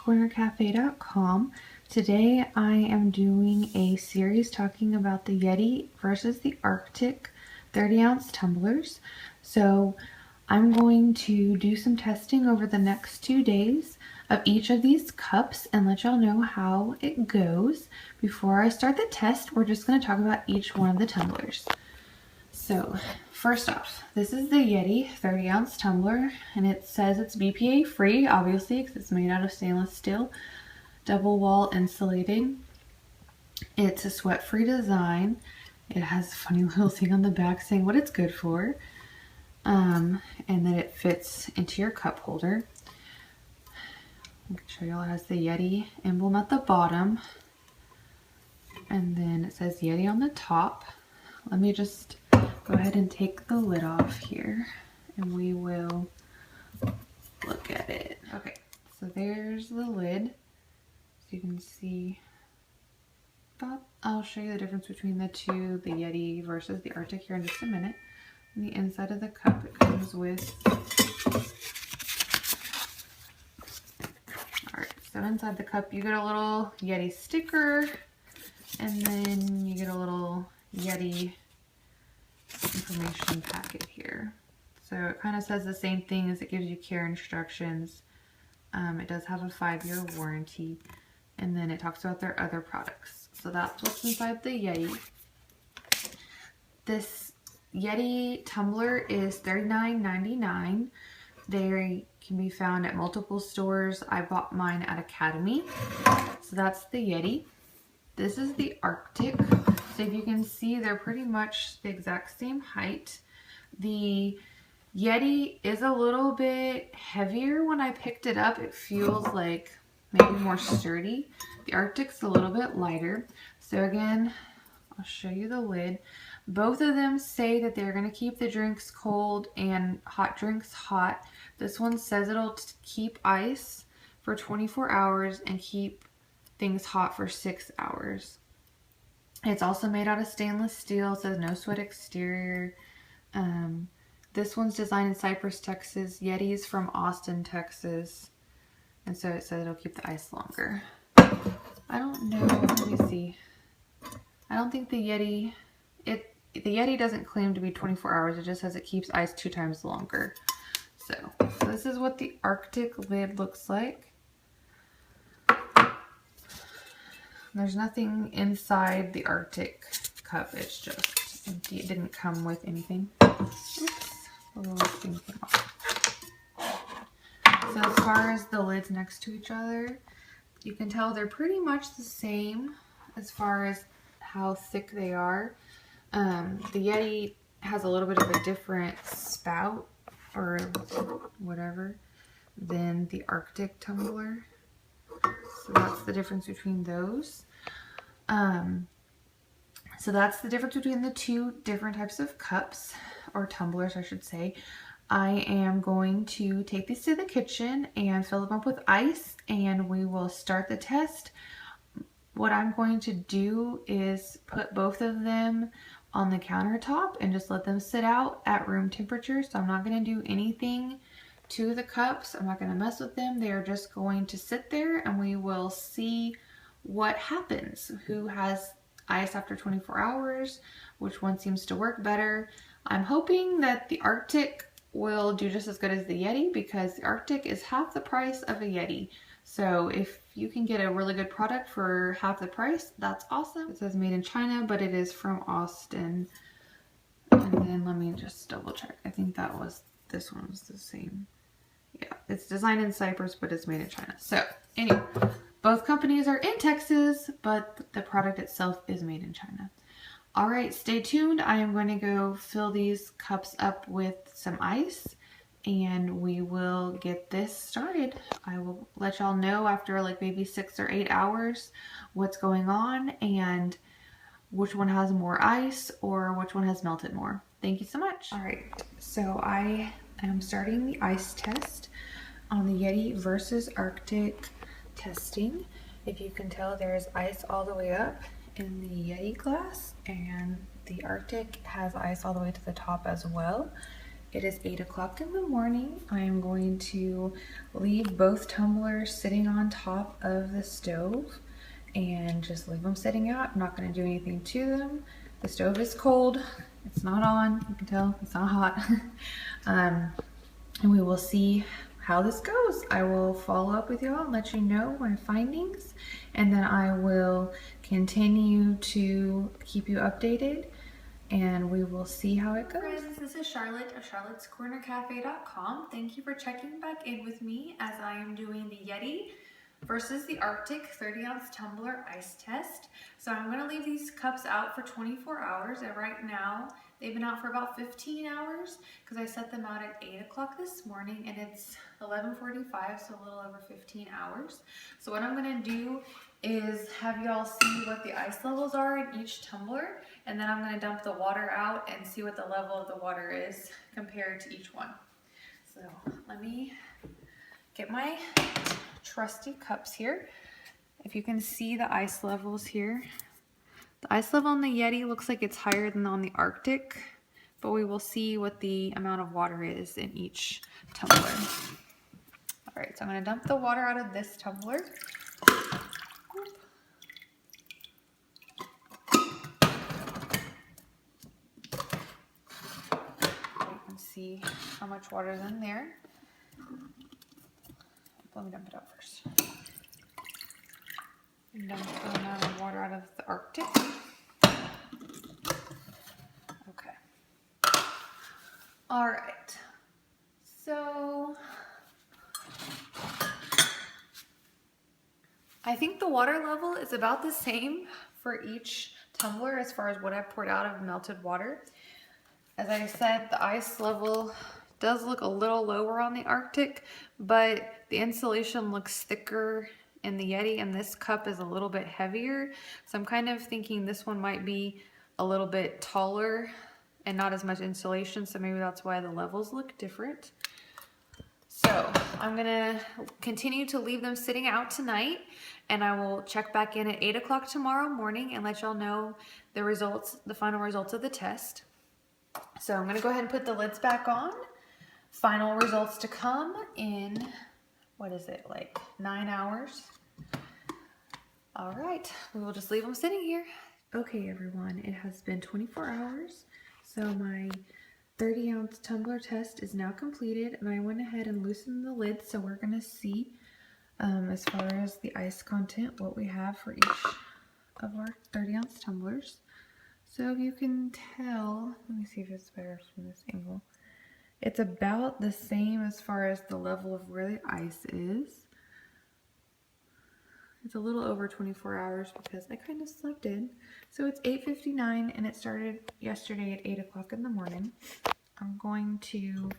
CharlottescornerCafe.com. Today I am doing a series talking about the Yeti versus the Arctic 30-ounce tumblers. So I'm going to do some testing over the next 2 days of each of these cups and let y'all know how it goes. Before I start the test, we're just going to talk about each one of the tumblers. So first off, this is the Yeti 30-ounce tumbler, and it says it's BPA free, obviously, because it's made out of stainless steel, double wall insulated. It's a sweat-free design. It has a funny little thing on the back saying what it's good for, and that it fits into your cup holder. I can show y'all it has the Yeti emblem at the bottom, and then it says Yeti on the top. Let me just go ahead and take the lid off here and we will look at it. Okay, so there's the lid. So you can see, I'll show you the difference between the two, the Yeti versus the Arctic here in just a minute. On the inside of the cup, it comes with, alright, so inside the cup you get a little Yeti sticker, and then you get a little Yeti information packet here. So it kind of says the same thing as it gives you care instructions. It does have a 5-year warranty, and then it talks about their other products. So that's what's inside the Yeti. This Yeti tumbler is $39.99. They can be found at multiple stores. I bought mine at Academy. So that's the Yeti. This is the Arctic. So if you can see, they're pretty much the exact same height. The Yeti is a little bit heavier. When I picked it up, it feels like maybe more sturdy. The Arctic's a little bit lighter. So again, I'll show you the lid. Both of them say that they're going to keep the drinks cold and hot drinks hot. This one says it'll keep ice for 24 hours and keep things hot for 6 hours. It's also made out of stainless steel. It says no sweat exterior. This one's designed in Cypress, Texas. Yeti's from Austin, Texas. And so it says it'll keep the ice longer. I don't know. Let me see. I don't think the Yeti... The Yeti doesn't claim to be 24 hours. It just says it keeps ice 2 times longer. So this is what the Arctic lid looks like. There's nothing inside the Arctic cup. It's just empty. It didn't come with anything. Oops. A little thing came off. So as far as the lids next to each other, you can tell they're pretty much the same as far as how thick they are. The Yeti has a little bit of a different spout or whatever than the Arctic tumbler. So that's the difference between those. So that's the difference between the two different types of cups, or tumblers I should say. I am going to take these to the kitchen and fill them up with ice, and we will start the test. What I'm going to do is put both of them on the countertop and just let them sit out at room temperature. So I'm not going to do anything to the cups. I'm not going to mess with them. They are just going to sit there and we will see what happens. Who has ice after 24 hours, which one seems to work better. I'm hoping that the Arctic will do just as good as the Yeti, because the Arctic is half the price of a Yeti. So if you can get a really good product for half the price, that's awesome. It says made in China, but it is from Austin. And then let me just double check. I think this one was the same. Yeah, it's designed in Cyprus, but it's made in China. So anyway, both companies are in Texas, but the product itself is made in China. All right, stay tuned. I am going to go fill these cups up with some ice and we will get this started. I will let y'all know after like maybe 6 or 8 hours what's going on and which one has more ice or which one has melted more. Thank you so much. All right, so I am starting the ice test on the Yeti versus Arctic testing. If you can tell, there's ice all the way up in the Yeti glass, and the Arctic has ice all the way to the top as well. It is 8 o'clock in the morning. I am going to leave both tumblers sitting on top of the stove and just leave them sitting out. I'm not going to do anything to them. The stove is cold. It's not on. You can tell it's not hot. And we will see how this goes. I will follow up with you all and let you know my findings, and then I will continue to keep you updated, and we will see how it goes. Friends, this is Charlotte of Charlottescornercafe.com. Thank you for checking back in with me as I am doing the Yeti versus the Arctic 30-ounce tumbler ice test. So I'm going to leave these cups out for 24 hours, and right now they've been out for about 15 hours because I set them out at 8 o'clock this morning and it's 11:45, so a little over 15 hours. So what I'm going to do is have y'all see what the ice levels are in each tumbler, and then I'm going to dump the water out and see what the level of the water is compared to each one. So let me get my trusty cups here. If you can see the ice levels here, the ice level on the Yeti looks like it's higher than on the Arctic, but we will see what the amount of water is in each tumbler. All right, so I'm going to dump the water out of this tumbler. You can see how much water is in there. Let me dump it out first. And dump the amount of water out of the Arctic. Okay. All right. So I think the water level is about the same for each tumbler as far as what I poured out of melted water. As I said, the ice level does look a little lower on the Arctic, but the insulation looks thicker in the Yeti, and this cup is a little bit heavier. So I'm kind of thinking this one might be a little bit taller and not as much insulation, so maybe that's why the levels look different. So I'm gonna continue to leave them sitting out tonight, and I will check back in at 8 o'clock tomorrow morning and let y'all know the results, the final results of the test. So I'm gonna go ahead and put the lids back on. Final results to come in, what is it, like 9 hours? All right, we will just leave them sitting here. Okay, everyone, it has been 24 hours. So my 30-ounce tumbler test is now completed, and I went ahead and loosened the lid, so we're gonna see as far as the ice content, what we have for each of our 30-ounce tumblers. So you can tell, let me see if it's better from this angle. It's about the same as far as the level of where the ice is. It's a little over 24 hours because I kind of slept in. So it's 8:59 and it started yesterday at 8 o'clock in the morning. I'm going to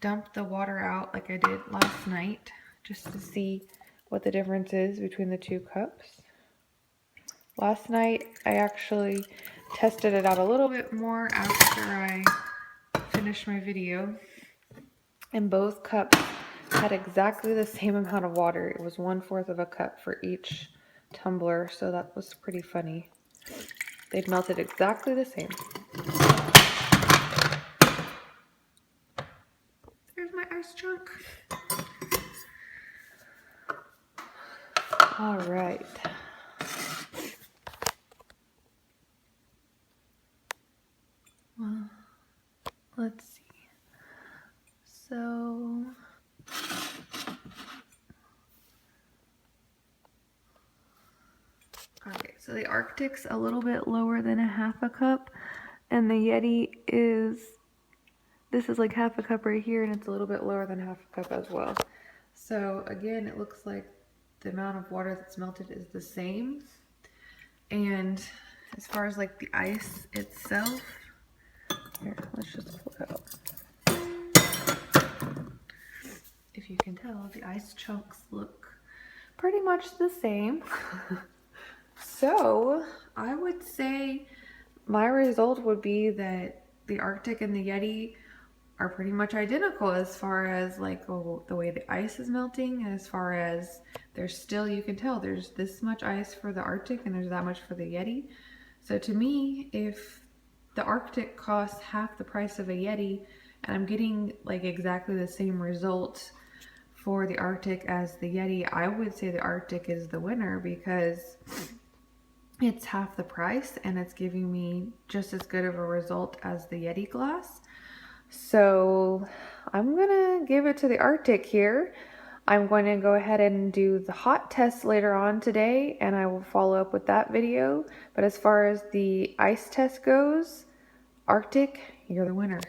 dump the water out like I did last night just to see what the difference is between the two cups. Last night I actually tested it out a little bit more after I finished my video, and both cups had exactly the same amount of water. It was 1/4 of a cup for each tumbler, so that was pretty funny. They'd melted exactly the same. There's my ice chunk. All right. Well, let's see. So okay, so the Arctic's a little bit lower than 1/2 cup, and the Yeti this is like 1/2 cup right here, and it's a little bit lower than 1/2 cup as well. So again, it looks like the amount of water that's melted is the same. And as far as like the ice itself, here, let's just pull it out. If you can tell, the ice chunks look pretty much the same. So I would say my result would be that the Arctic and the Yeti are pretty much identical as far as like the way the ice is melting, and as far as there's still, you can tell there's this much ice for the Arctic and there's that much for the Yeti. So to me, if the Arctic costs half the price of a Yeti and I'm getting like exactly the same result for the Arctic as the Yeti, I would say the Arctic is the winner because it's half the price and it's giving me just as good of a result as the Yeti glass. So I'm gonna give it to the Arctic here. I'm going to go ahead and do the hot test later on today, and I will follow up with that video. But as far as the ice test goes, Arctic, you're the winner.